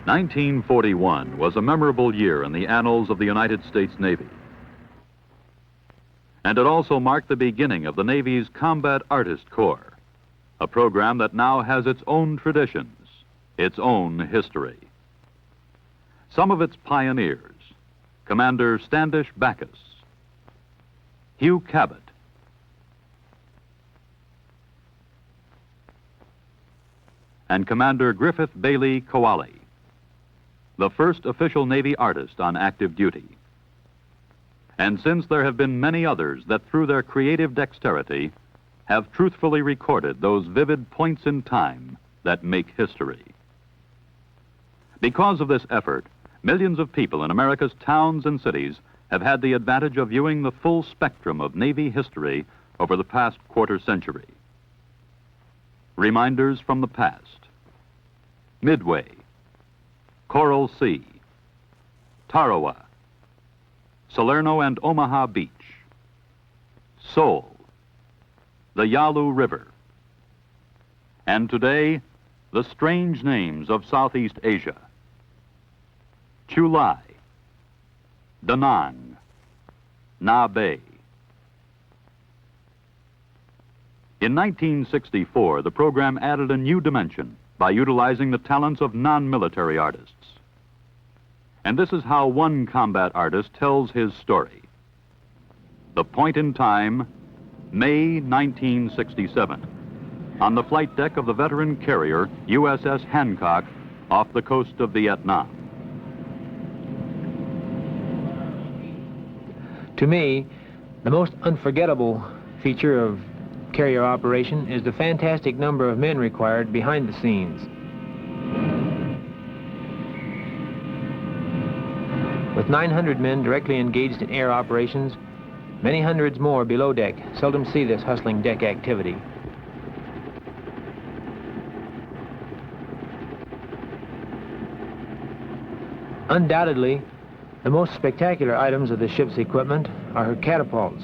1941 was a memorable year in the annals of the United States Navy. And it also marked the beginning of the Navy's Combat Artist Corps, a program that now has its own traditions, its own history. Some of its pioneers, Commander Standish Backus, Hugh Cabot, and Commander Griffith Bailey Kowali, the first official Navy artist on active duty. And since there have been many others that through their creative dexterity have truthfully recorded those vivid points in time that make history. Because of this effort, millions of people in America's towns and cities have had the advantage of viewing the full spectrum of Navy history over the past quarter century. Reminders from the past. Midway, Coral Sea, Tarawa, Salerno and Omaha Beach, Seoul, the Yalu River, and today, the strange names of Southeast Asia: Chulai, Da Nang, Na Bay. In 1964, the program added a new dimension by utilizing the talents of non-military artists. And this is how one combat artist tells his story. The point in time, May 1967, on the flight deck of the veteran carrier USS Hancock off the coast of Vietnam. To me, the most unforgettable feature of carrier operation is the fantastic number of men required behind the scenes. With 900 men directly engaged in air operations, many hundreds more below deck seldom see this hustling deck activity. Undoubtedly, the most spectacular items of the ship's equipment are her catapults.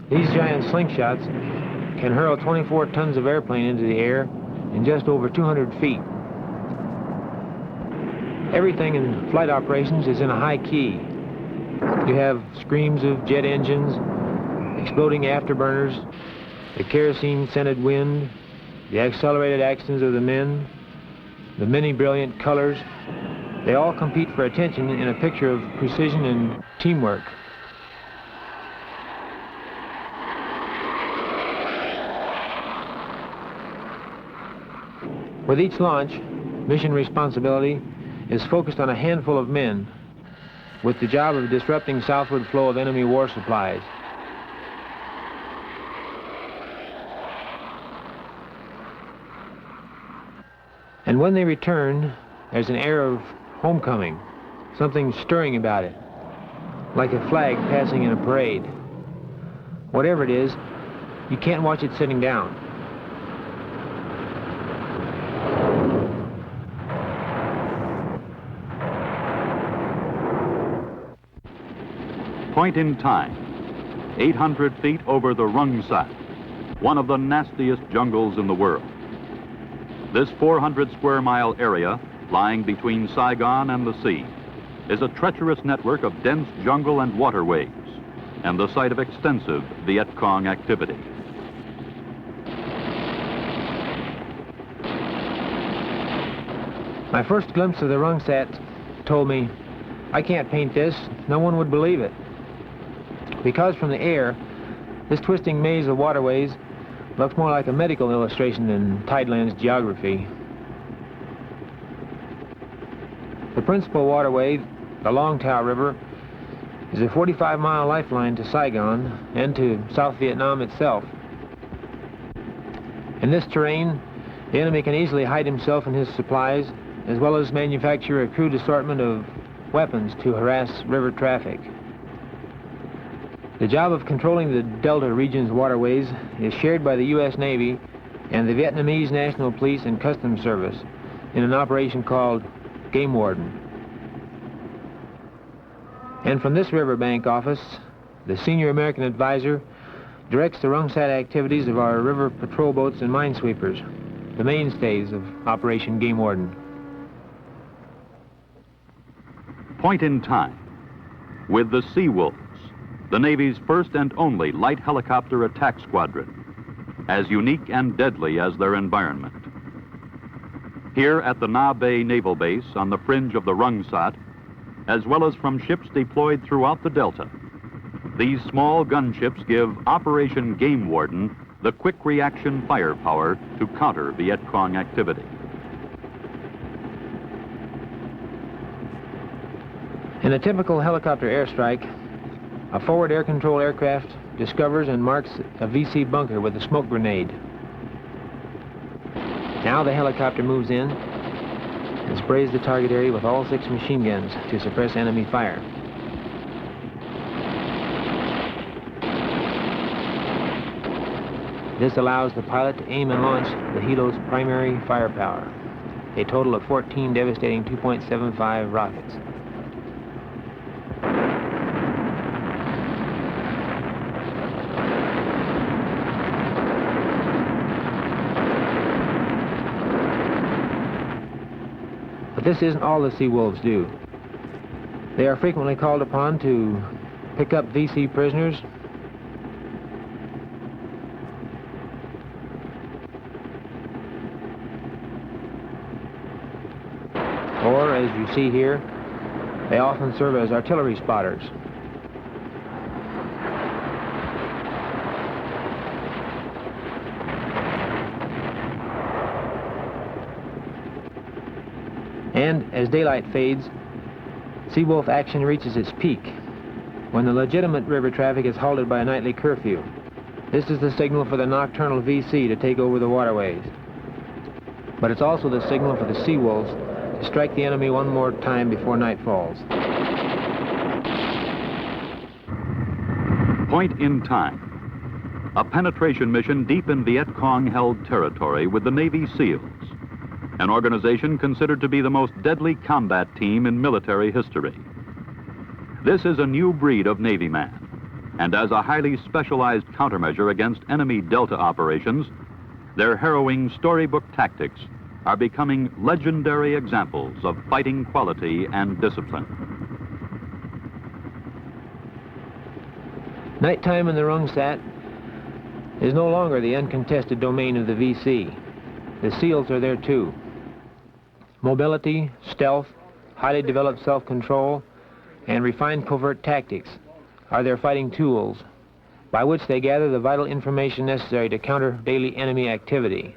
These giant slingshots can hurl 24 tons of airplane into the air in just over 200 feet. Everything in flight operations is in a high key. You have screams of jet engines, exploding afterburners, the kerosene-scented wind, the accelerated actions of the men, the many brilliant colors. They all compete for attention in a picture of precision and teamwork. With each launch, mission responsibility is focused on a handful of men with the job of disrupting southward flow of enemy war supplies. And when they return, there's an air of homecoming, something stirring about it, like a flag passing in a parade. Whatever it is, you can't watch it sitting down. Point in time, 800 feet over the Rung Sat, one of the nastiest jungles in the world. This 400 square mile area, lying between Saigon and the sea, is a treacherous network of dense jungle and waterways, and the site of extensive Viet Cong activity. My first glimpse of the Rung Sat told me, I can't paint this, no one would believe it. Because from the air, this twisting maze of waterways looks more like a medical illustration than Tideland's geography. The principal waterway, the Long Tao River, is a 45-mile lifeline to Saigon and to South Vietnam itself. In this terrain, the enemy can easily hide himself in his supplies, as well as manufacture a crude assortment of weapons to harass river traffic. The job of controlling the Delta region's waterways is shared by the U.S. Navy and the Vietnamese National Police and Customs Service in an operation called Game Warden. And from this riverbank office, the senior American advisor directs the Rung Sat activities of our river patrol boats and minesweepers, the mainstays of Operation Game Warden. Point in time with the Sea Wolves, the Navy's first and only light helicopter attack squadron, as unique and deadly as their environment. Here at the Na Bay Naval Base on the fringe of the Rungsat, as well as from ships deployed throughout the Delta, these small gunships give Operation Game Warden the quick reaction firepower to counter Viet Cong activity. In a typical helicopter airstrike, a forward air control aircraft discovers and marks a VC bunker with a smoke grenade. Now the helicopter moves in and sprays the target area with all 6 machine guns to suppress enemy fire. This allows the pilot to aim and launch the helo's primary firepower, a total of 14 devastating 2.75 rockets. But this isn't all the Sea Wolves do. They are frequently called upon to pick up VC prisoners, or, as you see here, they often serve as artillery spotters. And as daylight fades, Sea Wolf action reaches its peak when the legitimate river traffic is halted by a nightly curfew. This is the signal for the nocturnal VC to take over the waterways. But it's also the signal for the Sea Wolves to strike the enemy one more time before night falls. Point in time. A penetration mission deep in Viet Cong-held territory with the Navy SEALs, an organization considered to be the most deadly combat team in military history. This is a new breed of Navy man, and as a highly specialized countermeasure against enemy Delta operations, their harrowing storybook tactics are becoming legendary examples of fighting quality and discipline. Nighttime in the Rungsat is no longer the uncontested domain of the VC. The SEALs are there too. Mobility, stealth, highly developed self-control, and refined covert tactics are their fighting tools by which they gather the vital information necessary to counter daily enemy activity.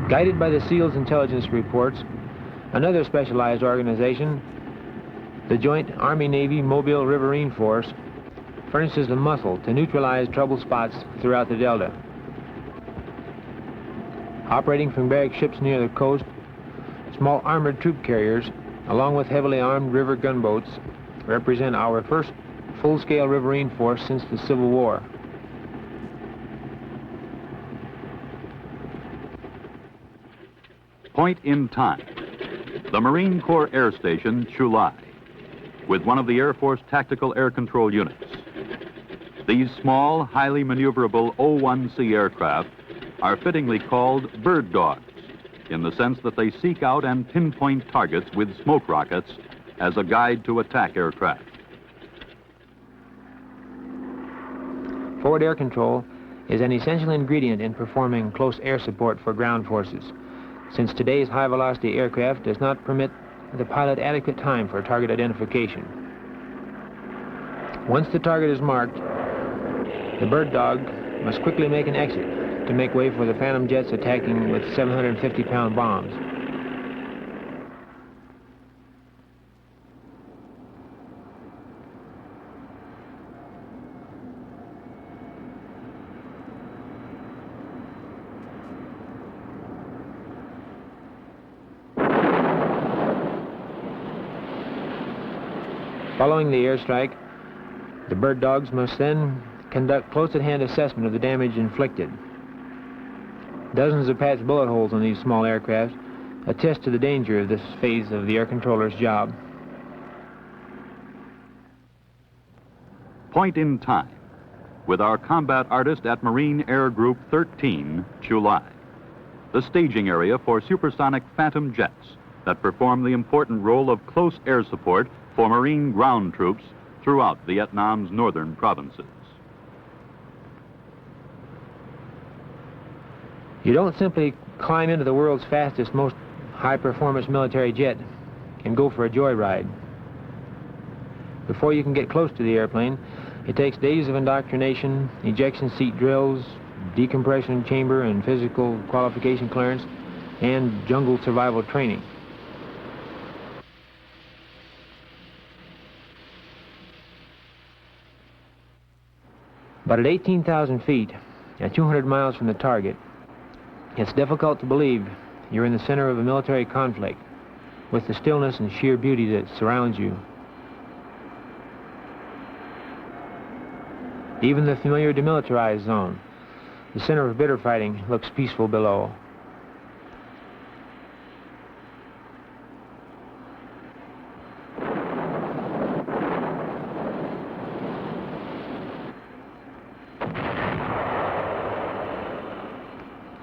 Guided by the SEALs intelligence reports, another specialized organization, the Joint Army-Navy Mobile Riverine Force, furnishes the muscle to neutralize trouble spots throughout the Delta. Operating from barrack ships near the coast, small armored troop carriers, along with heavily armed river gunboats, represent our first full-scale riverine force since the Civil War. Point in time. The Marine Corps Air Station, Chulai, with one of the Air Force Tactical Air Control Units. These small, highly maneuverable O-1C aircraft are fittingly called bird dogs, in the sense that they seek out and pinpoint targets with smoke rockets as a guide to attack aircraft. Forward air control is an essential ingredient in performing close air support for ground forces, since today's high-velocity aircraft does not permit the pilot adequate time for target identification. Once the target is marked, the bird dog must quickly make an exit to make way for the Phantom jets attacking with 750-pound bombs. Following the airstrike, the bird dogs must then conduct close-at-hand assessment of the damage inflicted. Dozens of patched bullet holes on these small aircraft attest to the danger of this phase of the air controller's job. Point in Time, with our combat artist at Marine Air Group 13, July, the staging area for supersonic Phantom jets that perform the important role of close air support for Marine ground troops throughout Vietnam's northern provinces. You don't simply climb into the world's fastest, most high-performance military jet and go for a joyride. Before you can get close to the airplane, it takes days of indoctrination, ejection seat drills, decompression chamber and physical qualification clearance, and jungle survival training. But at 18,000 feet, at 200 miles from the target, it's difficult to believe you're in the center of a military conflict with the stillness and sheer beauty that surrounds you. Even the familiar demilitarized zone, the center of bitter fighting, looks peaceful below.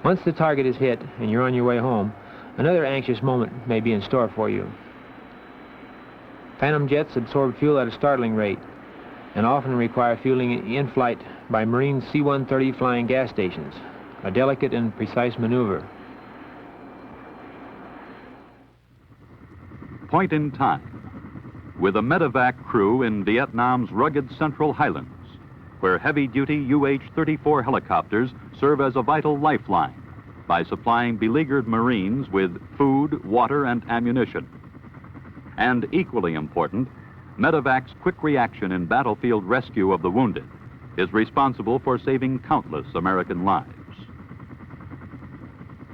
Once the target is hit and you're on your way home, another anxious moment may be in store for you. Phantom jets absorb fuel at a startling rate and often require fueling in flight by Marine C-130 flying gas stations, a delicate and precise maneuver. Point in Time, with a medevac crew in Vietnam's rugged central highlands, where heavy-duty UH-34 helicopters serve as a vital lifeline by supplying beleaguered Marines with food, water, and ammunition. And equally important, medevac's quick reaction in battlefield rescue of the wounded is responsible for saving countless American lives.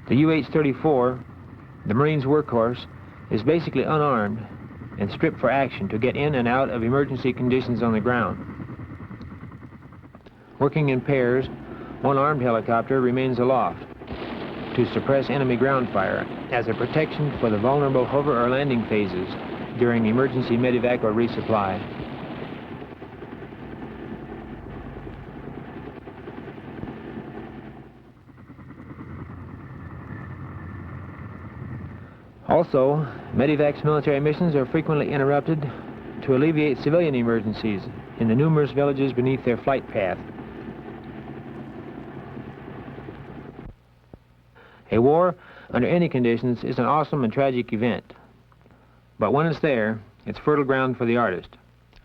The UH-34, the Marines' workhorse, is basically unarmed and stripped for action to get in and out of emergency conditions on the ground. Working in pairs, one armed helicopter remains aloft to suppress enemy ground fire as a protection for the vulnerable hover or landing phases during emergency medevac or resupply. Also, medevac's military missions are frequently interrupted to alleviate civilian emergencies in the numerous villages beneath their flight path. A war, under any conditions, is an awesome and tragic event. But when it's there, it's fertile ground for the artist.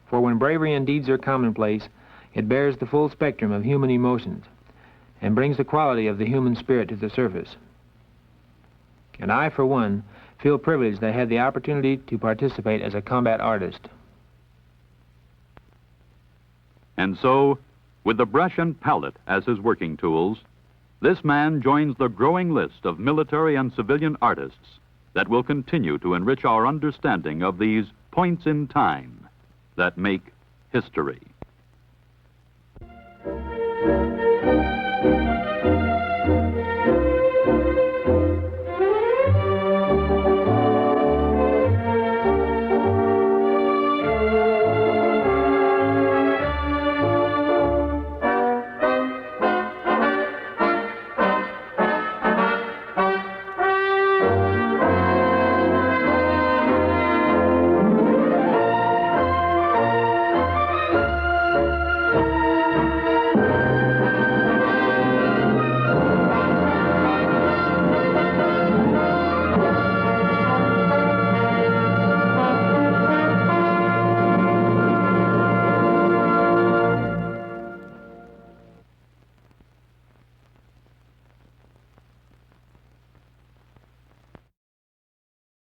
For when bravery and deeds are commonplace, it bears the full spectrum of human emotions and brings the quality of the human spirit to the surface. And I, for one, feel privileged that I had the opportunity to participate as a combat artist. And so, with the brush and palette as his working tools, this man joins the growing list of military and civilian artists that will continue to enrich our understanding of these points in time that make history.